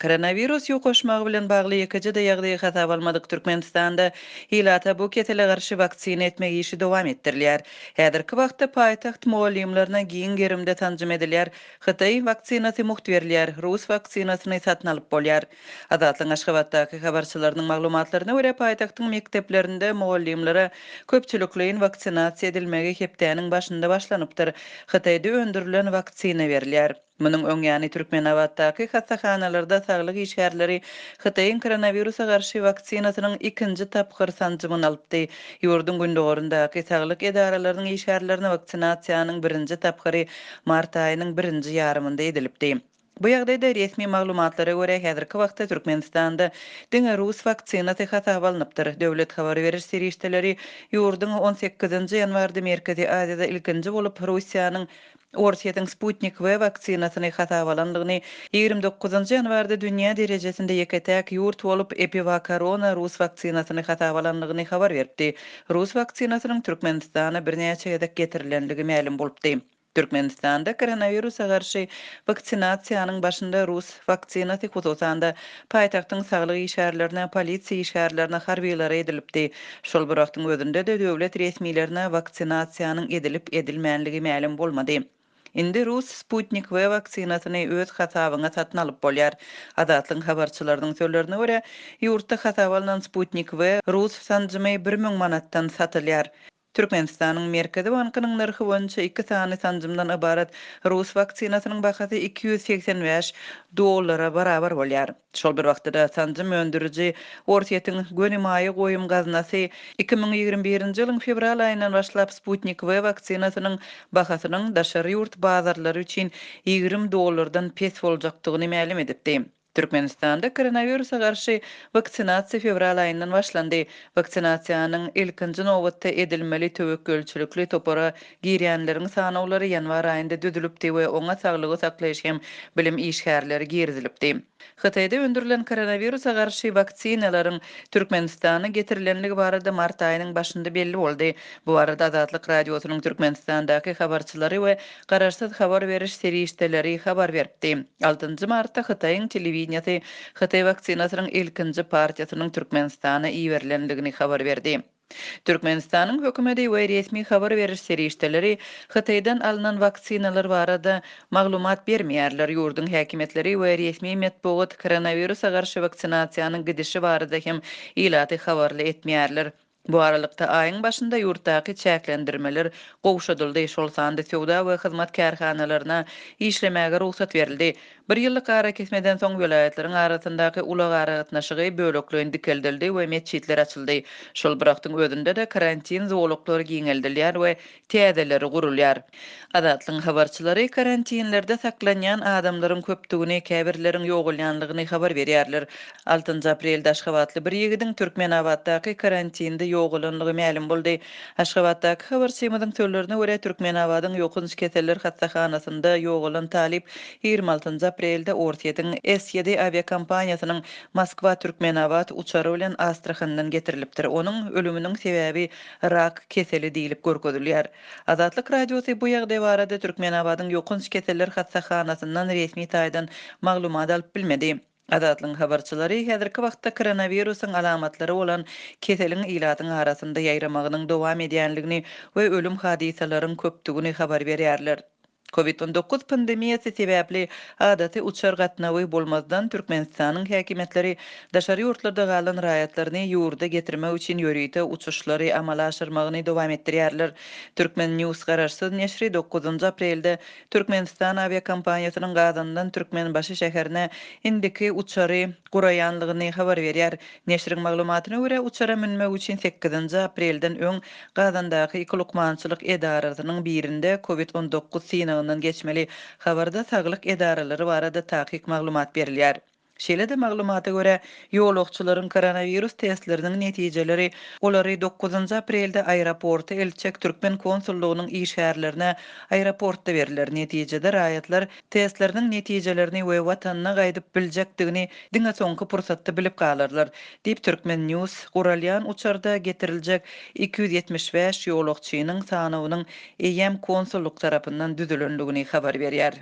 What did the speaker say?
Koronavirus ýokaşmagy bilen bagly ýekeje de ýagdaýy hasap almadyk Türkmenistanda hilata bu ketele garşy waksina etmek işi dowam etdirilýär. Häzirki wagtda paýtaxt muallimlerine giň gerimde tanjym edilýär. Hytaý waksinasy muhterler Rus waksinasyny satyn alyp bolýar. Adatlyň Aşgabatdaky habarçylarynyň maglumatlaryna görä paýtagtyň mekdeplerinde muallimlere köpçülikleýin vaksinasiýa edilmegi hepdäniň başynda başlanypdyr. Hytaýda öndürilen waksina berilýär. Munun öňýany Türkmenabatdaky hastaxanalarda saglyk işgärleri Hytaýyň koronawirusa garşy waksinasynyň ikinji tapgyr sanjymyny alypdy. Ýurdun gündogorundaky saglyk edaralarynyň işgärlerine vaksinasiýanyň birinji tapgyry mart aýynyň birinji ýarymynda edilipdi. Bu ýagdaýda resmi maglumatlara görä häzirki wagtda Türkmenistanda diňe Rus vaksinasy hasap alınıpdyr. Döwlet habar beriş serişdeleri ýurdun 18-nji ýanwarda Merkezi Aziýada ilkinji bolup Russiýanyň Orsiýatyň Sputnik V vaksinasyny hasap alandygyny 29-njy ýanwarda dünýä derejesinde ýeketäk ýurt bolup Epivakorona Rus vaksinasyny hasap alandygyny habar berdi. Rus vaksinasynyň Türkmenistana birnäçe ýedek getirilenligi ma'lum bolupdy. Türkmenistanda koronawirusa garşy vaksinasiýanyň başynda Rus vaksinasy hususanda paýtagtyň saglyk işgärlerine, polisiýa işgärlerine harbiýlere edilipdi. Şol bir wagtyň özünde de döwlet resmiýlerine vaksinasiýanyň edilip edilmänligi ma'lum bolmady. Indi Rus Sputnik V vaksinasyny öz hasabyna satyn alyp bolýar. Adatlyň habarçylarynyň sözlerine görä, ýurtda hasap alynan Sputnik V Rus sanjymy 1000 manatdan satylýar. Türkmenistanyň Merkezi bankynyň narhy boýunça 2 sany sanjymdan ibaret Rus vaksinasynyň bahasy $285 barabar bolýar. Şol bir wagtda sanjym öndüriji Orsiýatyň Gönim aýy goýum gaznasy 2021-nji ýylyň fevral aýyndan başlap Sputnik V vaksinasynyň bahasynyň daşary ýurt bazarlary üçin $20 pes boljakdygyny ma'lum edipdi. Türkmenistanda koronawirusa garşy vaksinasiýa fevral aýyndan başlandy. Vaksinasiýanyň ilkinji nowbatda edilmeli töwekkülçilikli topara girýänleriň sanawlary ýanwar aýynda düdülipdi we oňa saglygy saklaýyş hem bilim işgärleri girdilipdi. Hytaýda öndürilen koronawirusa garşy vaksinalaryň Türkmenistana getirilenligi barada mart aýynyň başynda belli boldy. Bu arada Azatlyk radiosynyň Türkmenistandaky habarçylary we garaşsyz habar beriş serişdeleri habar berdi. 6-njy martda Hytaýyň telewizionyasy Hytaý vaksinasynyň ilkinji partiýasynyň Türkmenistana iýerilendigini habar berdi. Türkmenistanyň hökümeti we resmi habar beriş serişdeleri Hytaýdan alynan vaksinalar barada maglumat bermeýärler. Ýurdun häkimetleri we resmi medpuat koronawirusa garşy vaksinasiýanyň gidişi barada hem ilaty habarly etmeýärler. Bu aralykda aýyň başynda ýurtdaky çäklendirmeler gowşadyldy. Şol sanda sowda we hyzmat kärhanalaryna işlemäge ruhsat berildi. Bir ýyllyk ara kesmeden soň welaýatlaryň arasyndaky ulak ara gatnaşygy bölekleýin dikeldildi we mesçitler açyldy. Şol bir wagtyň özünde de karantin zowlaklary giňeldilýär we täzeleri gurulýar. Adatlyň habarçylary karantinlerde saklanýan adamlaryň köpdigini, käbirleriň ýogalýanlygyny habar berýärler. 6 aprelde Aşgabatly bir ýigidiň Türkmenabatdaky karantinde ýogalanlygy ma'lum boldy. Aşgabatdaky habarçymyzyň sözlerine görä Türkmenabatyň ýokunç keseller hastahanasynda ýogalan talip 26 aprelde Orsiýatyň S7 aviakompaniýasynyň Moskwa Türkmenabat uçary bilen Astrahandan getirilipdir. Onuň ölüminiň sebäbi rak keseli diýilip görkezilýär. Azatlyk radiosy bu ýagdaý barada Türkmenabatyň ýokunç keseller hastahanasyndan resmi taýdan maglumat alyp bilmedi. Azatlyň habarçylary häzirki wagtda koronawirusyň alamatlary bolan keseliň ilatyň arasynda ýaýramagynyň dowam edýänligini we ölüm hadisalaryň köpdigini habar berýärler. Covid-19 pandemiýasy sebäpli adaty uçar gatnawy bolmazdan Türkmenistanyň häkimetleri daşary ýurtlarda galan raýatlaryny ýurda getirmek üçin ýörüýte uçuşlary amala aşyrmagyny dowam etdirýärler. Türkmen News garaşsyz neşri 9 aprelde Türkmenistan aviakompaniýasynyň Gazandan Türkmenbaşy şäherine indiki uçary guraýanlygyny habar berýär. Neşriň maglumatyna görä uçara minmek üçin 8 aprelden öň Gazandaky iki lukmançylyk edarasynyň birinde Covid-19 synagyndan geçmeli. Habarda saglyk edaralary barada takyk maglumat berilýär. Şeýle-de maglumata görä ýolagçylaryň koronavirus testleriniň netijeleri olary 9 aprelde aeroporta elçek Türkmen konsullugynyň işgärlerine aeroportda beriler. Netijede raýatlar testleriniň netijelerini we watanyna gaýdyp biljekdigini diňe soňky pursatda bilip galarlar. Diýip Türkmen News guralýan uçarda getiriljek 275 ýolagçynyň sanawynyň EM konsulluk tarapyndan düzülendigini habar berýär.